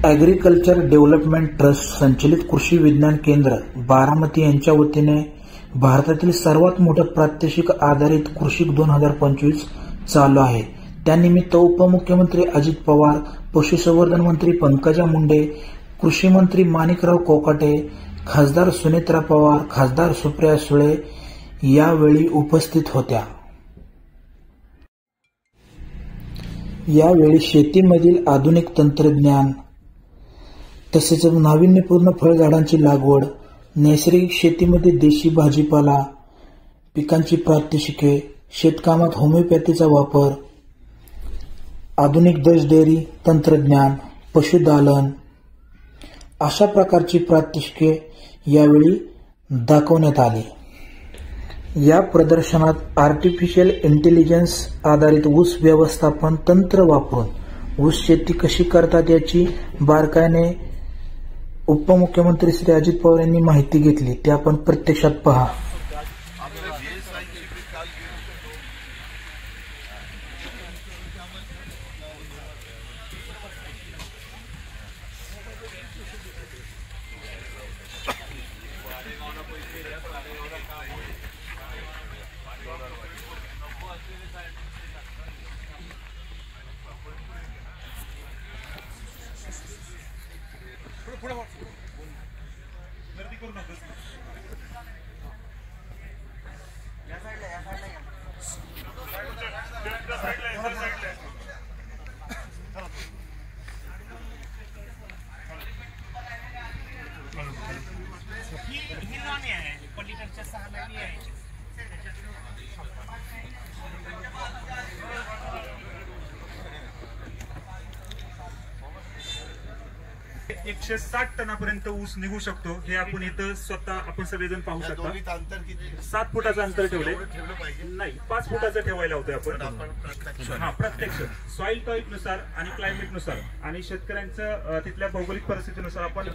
Agriculture development trust संचलित कृषी विज्ञान केंद्र बारामती यांच्या वतीने भारतातील सर्वात मोठं प्रात्यक्षिक आधारित कृषी 2025 चालू आहे। त्यानिमित्त उपमुख्यमंत्री अजित पवार, पशुसंवर्धन मंत्री पंकजा मुंडे, कृषी मंत्री माणिकराव कोकाटे, खासदार सुनेत्रा पवार, खासदार सुप्रिया सुळे यावेळी उपस्थित होत्या। यावेळी शेतीमधील आधुनिक तंत्रज्ञान तसेच नाविन्यपूर्ण फळझाडांची लागवड, नैसर्गिक शेतीमध्ये देशी भाजीपाला पिकांची प्रात्यक्षिके, शेतकामात होमिओपॅथीचा वापर, आधुनिक दश डेअरी तंत्रज्ञान, पशुदालन अशा प्रकारची प्रात्यक्षिके यावेळी दाखवण्यात आली। या प्रदर्शनात आर्टिफिशियल इंटेलिजन्स आधारित ऊस व्यवस्थापन तंत्र वापरून ऊस शेती कशी करतात याची बारकाईने उपमुख्यमंत्री श्री अजित पवार यांनी माहिती घेतली। ते आपण प्रत्यक्षात पहा। हे 160 टनापर्यंत ऊस निघू शकतो। हे आपण इथं स्वतः आपण सगळेजण पाहू शकता। 7 फुटाचं अंतर ठेवले नाही, 5 फुटाचं ठेवायला होतं आपण। प्रत्यक्ष सॉइल टाईप नुसार आणि क्लायमेट नुसार आणि शेतकऱ्यांचं तिथल्या भौगोलिक परिस्थितीनुसार आपण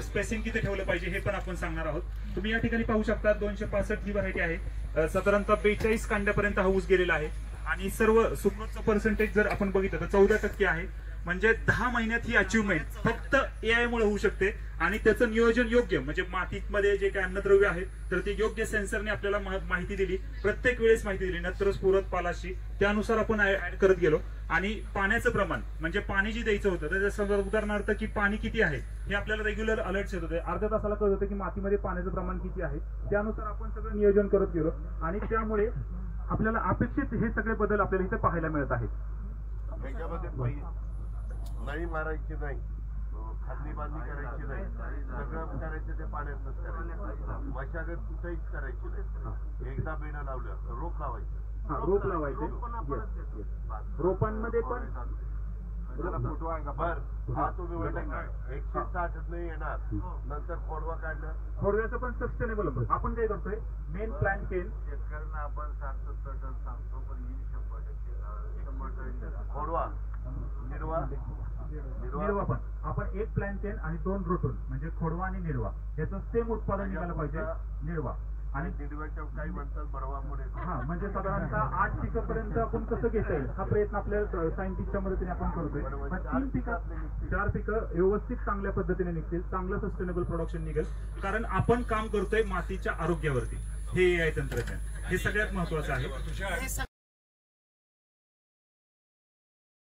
स्पेसिंग किती ठेवलं पाहिजे हे पण आपण सांगणार आहोत। तुम्ही या ठिकाणी पाहू शकता 265 ही व्हरायटी आहे। साधारणतः 42 कांड्यापर्यंत हा ऊस गेलेला आहे आणि सर्व सुग्रोथचं पर्सेंटेज जर आपण बघितलं तर 14% आहे। म्हणजे 10 महिन्यात ही अचीवमेंट फक्त एआय मुळे होऊ शकते आणि त्याचं नियोजन योग्य म्हणजे मातीमध्ये जे काही अन्नद्रव्य आहेत तर ते योग्य सेन्सरने आपल्याला माहिती दिली, प्रत्येक वेळेस माहिती दिली, नत्र स्फुरद पालाशी त्यानुसार आपण ऍड करत गेलो। आणि पाण्याचं प्रमाण म्हणजे पाणी जे द्यायचं होतं त्याच्या उदाहरणार्थ की पाणी किती आहे हे आपल्याला रेग्युलर अलर्ट्स येत होते। अर्ध्या तासाला कळत होतं की मातीमध्ये पाण्याचं प्रमाण किती आहे, त्यानुसार आपण सगळं नियोजन करत गेलो आणि त्यामुळे आपल्याला अपेक्षित हे सगळे बदल आपल्याला इथे पाहायला मिळत आहेत। नळी मारायची नाही, खाली बांधणी करायची नाही, सगळं करायचं ते पाण्यातच करायचं। मशागत कुठेच करायची नाही, एकदा बेणं लावलं रोप लावायचं। रोप लावायचे रोपांमध्ये पण फोटो आहे का बर हा तुम्ही 160 नाही येणार, नंतर खोडवा काढणं, खोडव्याचं पण सस्टेनेबल होतं। आपण काय करतोय मेन प्लॅन केल शेतकऱ्यांना आपण 60-70 टन सांगतो पण 100% खोडवा निर्वा पण आपण एक प्लॅन्टेन आणि 2 रोटून म्हणजे खोडवा आणि निर्वा याचं सेम उत्पादन निघालं पाहिजे। निर्वा आणि निर्वाच्या काही म्हणतात बडवामुळे म्हणजे साधारणतः 8 पिकापर्यंत आपण कसं घेता येईल हा प्रयत्न आपल्या सायंटिस्टच्या मदतीने आपण करतोय। 3 पिकं 4 पिकं व्यवस्थित चांगल्या पद्धतीने निघतील, चांगलं सस्टेनेबल प्रोडक्शन निघेल कारण आपण काम करतोय मातीच्या आरोग्यावरती। हे AI तंत्रज्ञान हे सगळ्यात महत्वाचं आहे।